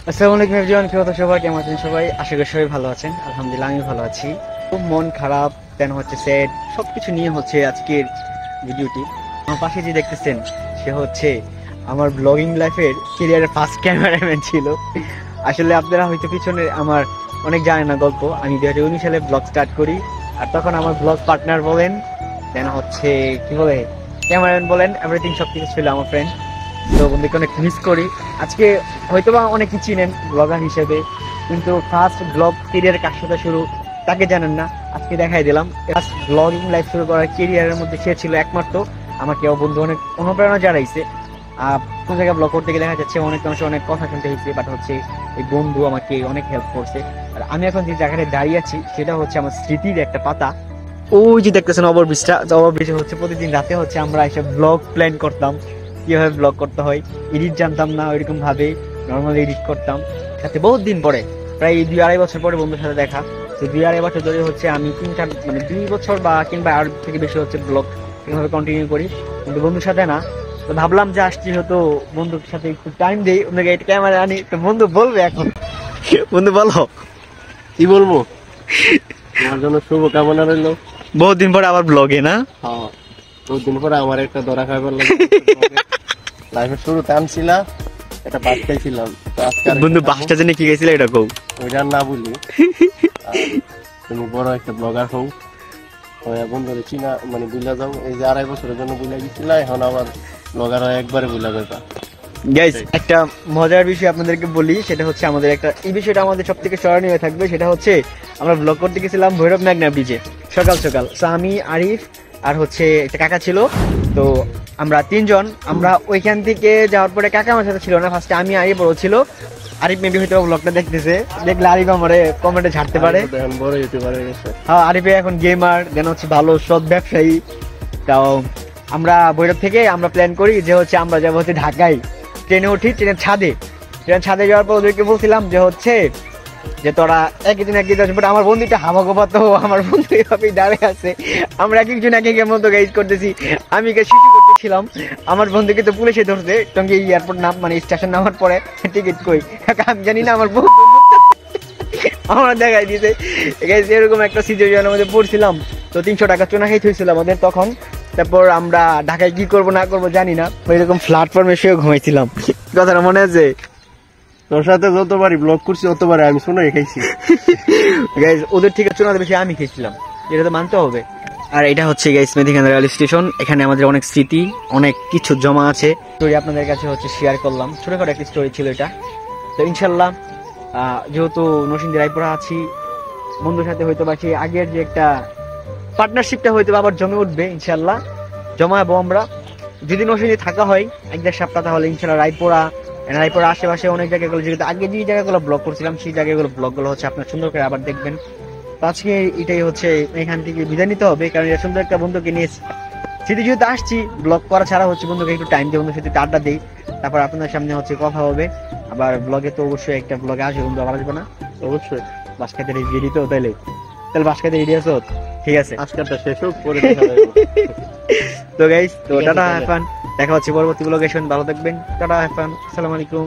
আসসালামু আলাইকুম এভরিওয়ান, কি অবস্থা সবাই? কেমন আছেন সবাই? আশা করি সবাই ভালো আছেন। আলহামদুলিল্লাহ আমি ভালো আছি। খুব মন খারাপ, দেন হচ্ছে স্যাড, সবকিছু নিয়ে হচ্ছে আজকের ভিডিওটি। আমার পাশে যে দেখতেছেন সে হচ্ছে আমার ব্লগিং লাইফের ক্যারিয়ারের ফার্স্ট ক্যামেরাম্যান ছিল। আসলে আপনারা হয়তো পিছনে আমার অনেক জানেন না গল্প। আমি 2019 সালে ব্লগ স্টার্ট করি, আর তখন আমার ব্লগ পার্টনার বলেন, দেন হচ্ছে কি বলে ক্যামেরাম্যান বলেন, এভরিথিং সবকিছু ছিল আমার ফ্রেন্ড। তো বন্ধুকে অনেক মিস করি। আজকে হয়তোবা অনেকে চিনেন ব্লগার হিসেবে, কিন্তু ফার্স্ট ব্লগ ক্যারিয়ার কার সাথে শুরু তাকে জানেন না। আজকে দেখাই দিলাম। ফার্স্ট ব্লগিং লাইফ শুরু করার ক্যারিয়ারের মধ্যে সে ছিল একমাত্র। আমাকে বন্ধু অনেক অনুপ্রেরণা জানাইছে। কোন জায়গায় ব্লগ করতে গিয়ে দেখা যাচ্ছে অনেক মানুষের অনেক কথা শুনতে হয়েছে, বাট হচ্ছে এই বন্ধু আমাকে অনেক হেল্প করছে। আর আমি এখন যে জায়গাটায় দাঁড়িয়ে আছি সেটা হচ্ছে আমার স্মৃতির একটা পাতা। ওই যে দেখতেছেন ওভারব্রিজটা, ওভারব্রিজে হচ্ছে প্রতিদিন রাতে হচ্ছে আমরা এসে ব্লগ প্ল্যান করতাম, কিভাবে ব্লগ করতে হয়। এডিট জানতাম না, ওইরকম ভাবে নর্মাল এডিট করতাম। সাথে বহুত দিন পরে, প্রায় 2-2.5 বছর পরে বন্ধুর সাথে দেখা। তো 2-2.5 বছর ধরে হচ্ছে আমি 3-4 মানে 2 বছর বা কিংবা আর থেকে বেশি হচ্ছে ব্লগ এভাবে কন্টিনিউ করি, কিন্তু বন্ধুর সাথে না। তো ভাবলাম যে আসছি হয়তো বন্ধুর সাথে একটু টাইম দেই, ওনাকে একটা ক্যামেরা আনি। তো বন্ধু বলবে এখন, বন্ধু বলো কি বলবো? তোমার জন্য শুভ কামনা রইল। বহুত দিন পরে আবার ব্লগে না। হ্যাঁ, দুদিন পরে আমার একটা ধরা খাইবার লাগে। লাইফের শুরুতে আনছিলা এটা বাদ খাইছিলাম, তো আজকে বন্ধু বাসটা জেনে কি গেছিল এটা কও। ওইটা না বলি। তুমি বড় একটা ব্লগার হও, বন্ধুরে চিনা মানে বুঝলা যাও। এই যে 2.5 বছরের জন্য বুঝলা গেছিলা, এখন আবার ব্লগার হয় একবারে বুঝলা যাবা। গাইস, একটা মজার বিষয় আপনাদেরকে বলি, সেটা হচ্ছে আমাদের একটা এই বিষয়টা আমাদের সব থেকে স্মরণীয় থাকবে। সেটা হচ্ছে আমরা ব্লগ করতে গেছিলাম ভৈরব মেঘনা ব্রিজে সকাল সকাল। সো আমি, আরিফ আর হচ্ছে একটা কাকা ছিল। তো আমরা 3 জন, আমরা ওইখান থেকে যাওয়ার পরে কাকা আমার সাথে ছিল না। ফার্স্টে আমি, আরিফ বড় ছিল। আরিফ মেবি হয়তো ব্লগটা দেখতেছে, দেখলে আরিফ আমারে কমেন্টে ঝাড়তে পারে। বড় ইউটিউবার হয়ে গেছে। হ্যাঁ, আরিফে এখন গেমার, দেন হচ্ছে ভালো সৎ ব্যবসায়ী। তাও আমরা ভৈরব থেকে আমরা প্ল্যান করি যে হচ্ছে আমরা যাবো হচ্ছে ঢাকায়। ট্রেনে উঠি, ট্রেনের ছাদে যাওয়ার পর ওদেরকে বলছিলাম যে হচ্ছে যে তোরা একদিন আসবে। আমার বন্ধুটা হামাগোপা, তো আমার বন্ধু এভাবেই দাঁড়িয়ে আছে। আমরা এক একজন এক একের মতো গাইড করতেছি। আমি শিশু করতেছিলাম, আমার বন্ধুকে তো পুলিশে ধরছে টঙ্গী এয়ারপোর্ট নাম মানে স্টেশন নামার পরে। টিকিট কই আমি জানি না, আমার বন্ধু আমরা দেখাই দিয়েছে। এরকম একটা সিচুয়েশনের মধ্যে পড়ছিলাম। তো 300 টাকা চুনা খাইতে হয়েছিল আমাদের তখন। তারপর আমরা ঢাকায় কি করবো না করবো জানি না, ওইরকম প্ল্যাটফর্মে শুয়ে ঘুমাইছিলাম। কথাটা মনে আছে? তোর সাথে যতবারই ব্লগ করছি ততবারই আমি শুনে খাইছি। গাইজ, ওদের থেকে চুনাতে বেশি আমি খেয়েছিলাম, এটা তো মানতে হবে। আর এটা হচ্ছে গাইজ মেদিখানা রেল স্টেশন। এখানে আমাদের অনেক স্মৃতি, অনেক কিছু জমা আছে। স্টোরি আপনাদের কাছে হচ্ছে শেয়ার করলাম, ছোটখাটো একটা স্টোরি ছিল এটা। তো ইনশাল্লাহ যেহেতু নরসিংদী রায়পুরা আছি, বন্ধুর সাথে হয়তো বা সেই আগের যে একটা পার্টনারশিপটা হয়তো আবার জমে উঠবে ইনশাল্লাহ। জমাবো আমরা যদি নরসিংদী থাকা হয় 1-1.5 সপ্তাহ, তাহলে ইনশাল্লাহ রায়পুরা আশেপাশে অনেক জায়গাগুলো, যেহেতু আগে যে জায়গাগুলো ব্লগ করছিলাম সেই জায়গাগুলো ব্লগগুলো হচ্ছে আপনার সুন্দর করে আবার দেখবেন। তো আজকে এটাই হচ্ছে, এখান থেকে বিদায় নিতে হবে, কারণ এটা সুন্দর একটা বন্ধুকে নিয়েছি। স্মৃতি যেহেতু আসছি, ব্লগ করা ছাড়া হচ্ছে বন্ধুকে একটু টাইম দিয়ে বন্ধুর সাথে আড্ডা দিই, তারপর আপনাদের সামনে হচ্ছে কথা হবে। আবার ব্লগে তো অবশ্যই একটা ব্লগে আসবে বন্ধু, আবার আসবে না? অবশ্যই। বাস খাইতে রেডি তো? তাহলে বাস খাইতে রেডি আছো? ঠিক আছে, আজকেরটা শেষ হোক, পরে তো গাইস, তো টাটা হ্যাভ ফান। দেখা হচ্ছে পরবর্তী ব্লগে। ভালো থাকবেন, টাটা হ্যাভ ফান, আসসালামু আলাইকুম।